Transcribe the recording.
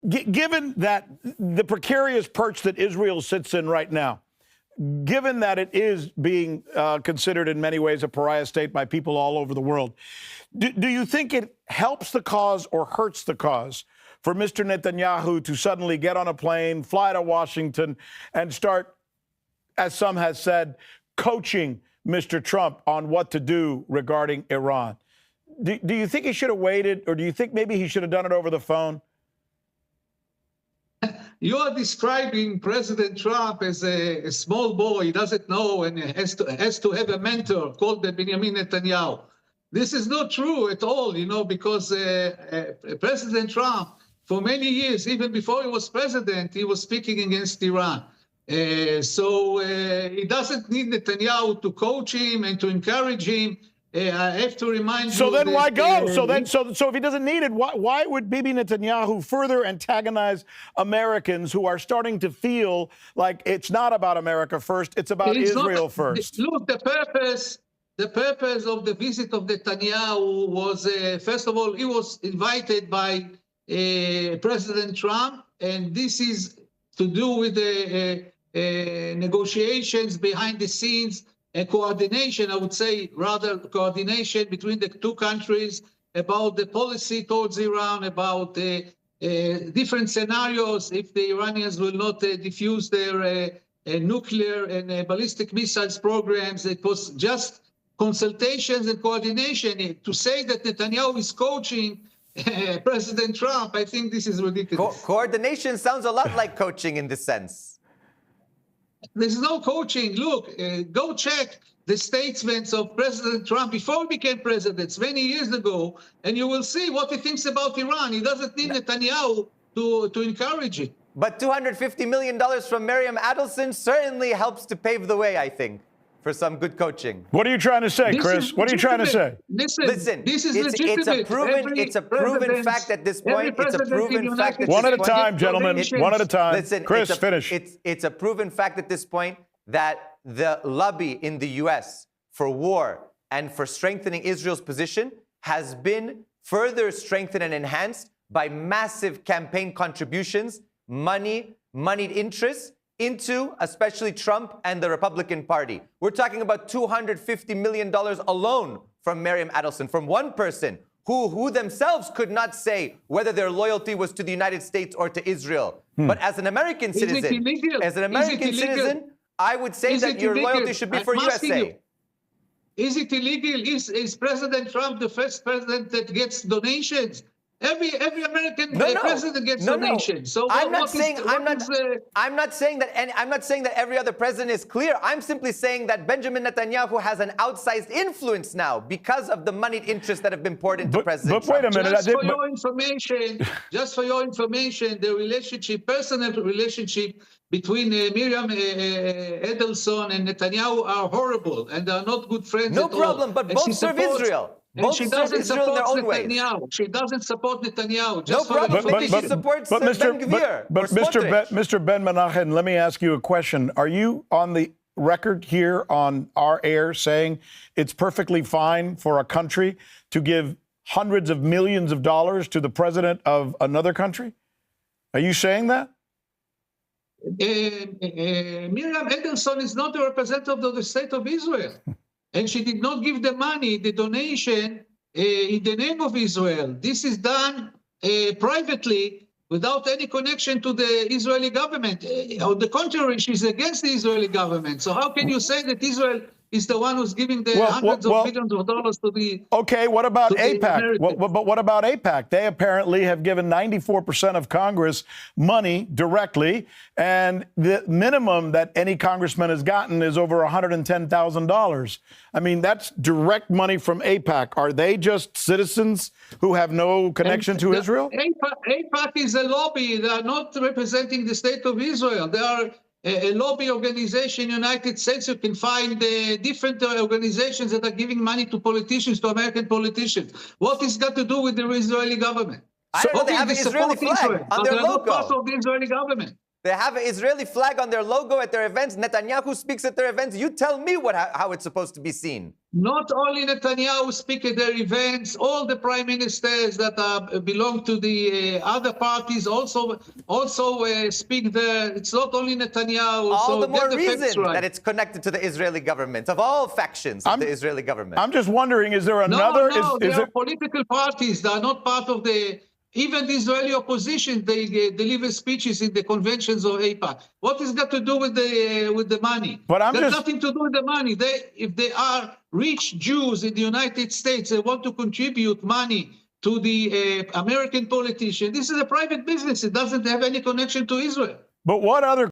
given that the precarious perch that Israel sits in right now, given that it is being considered in many ways a pariah state by people all over the world, do you think it helps the cause or hurts the cause for Mr. Netanyahu to suddenly get on a plane, fly to Washington, and start, as some have said, coaching Mr. Trump on what to do regarding Iran? Do you think he should have waited, or do you think maybe he should have done it over the phone? You are describing President Trump as a small boy. He doesn't know and has to have a mentor called Benjamin Netanyahu. This is not true at all, because President Trump, for many years, even before he was president, he was speaking against Iran. So he doesn't need Netanyahu to coach him and to encourage him. I have to remind you. So then why go? So if he doesn't need it, why would Bibi Netanyahu further antagonize Americans who are starting to feel like it's not about America first, it's about Israel first? Look, the purpose of the visit of Netanyahu was, first of all, he was invited by President Trump, and this is to do with the negotiations behind the scenes, and coordination, I would say, rather coordination between the two countries about the policy towards Iran, about different scenarios if the Iranians will not defuse their nuclear and ballistic missiles programs. It was just consultations and coordination. To say that Netanyahu is coaching President Trump, I think this is ridiculous. Coordination sounds a lot like coaching in this sense. There's no coaching. Look, go check the statements of President Trump before he became president many years ago, and you will see what he thinks about Iran. He doesn't need Netanyahu to encourage it. But $250 million from Miriam Adelson certainly helps to pave the way, I think, for some good coaching. What are you trying to say, Chris? What are you trying to say? Listen, this is it's a proven fact at this point. It's a proven fact at this point. One at a time, gentlemen. One at a time. Listen, Chris, finish. It's a proven fact at this point that the lobby in the U.S. for war and for strengthening Israel's position has been further strengthened and enhanced by massive campaign contributions, moneyed interests, into especially Trump and the Republican Party. We're talking about $250 million alone from Miriam Adelson, from one person who themselves could not say whether their loyalty was to the United States or to Israel. But as an American citizen, I would say that your loyalty should be for USA. Is it illegal? Is President Trump the first president that gets donations? Every American president gets donations. So I'm not saying that every other president is clear. I'm simply saying that Benjamin Netanyahu has an outsized influence now because of the moneyed interests that have been poured into President Trump. Wait a minute. Just for your information, the personal relationship between Miriam Adelson and Netanyahu are horrible, and they are not good friends at all. No problem, but both serve Israel. And she doesn't support Netanyahu. She doesn't support Netanyahu. No problem. Maybe she supports Ben-Gvir. But Mr. Ben-Menachem, let me ask you a question. Are you on the record here on our air saying it's perfectly fine for a country to give hundreds of millions of dollars to the president of another country? Are you saying that? Miriam Adelson is not a representative of the state of Israel. And she did not give the money, the donation, in the name of Israel. This is done privately without any connection to the Israeli government. On the contrary, she's against the Israeli government. So how can you say that Israel is the one who's giving the hundreds of millions of dollars to the Okay, what about AIPAC? But what about AIPAC? They apparently have given 94% of Congress money directly, and the minimum that any congressman has gotten is over $110,000. I mean, that's direct money from AIPAC. Are they just citizens who have no connection to Israel? AIPAC is a lobby. They are not representing the state of Israel. They are a lobby organization in the United States. You can find different organizations that are giving money to politicians, to American politicians. What is got to do with the Israeli government? They have an Israeli flag on their logo. Part of the Israeli government. They have an Israeli flag on their logo at their events. Netanyahu speaks at their events. You tell me how it's supposed to be seen. Not only Netanyahu speak at their events, all the prime ministers that belong to the other parties also speak there. It's not only Netanyahu. All so the more get the facts reason right. that it's connected to the Israeli government, of all factions of the Israeli government. I'm just wondering, is there another? No, they is are it, political parties. They are not part of the. Even the Israeli opposition, they deliver speeches in the conventions of AIPAC. What is that to do with the money? But I'm There's just- nothing to do with the money. If they are rich Jews in the United States, they want to contribute money to the American politician. This is a private business. It doesn't have any connection to Israel. but what other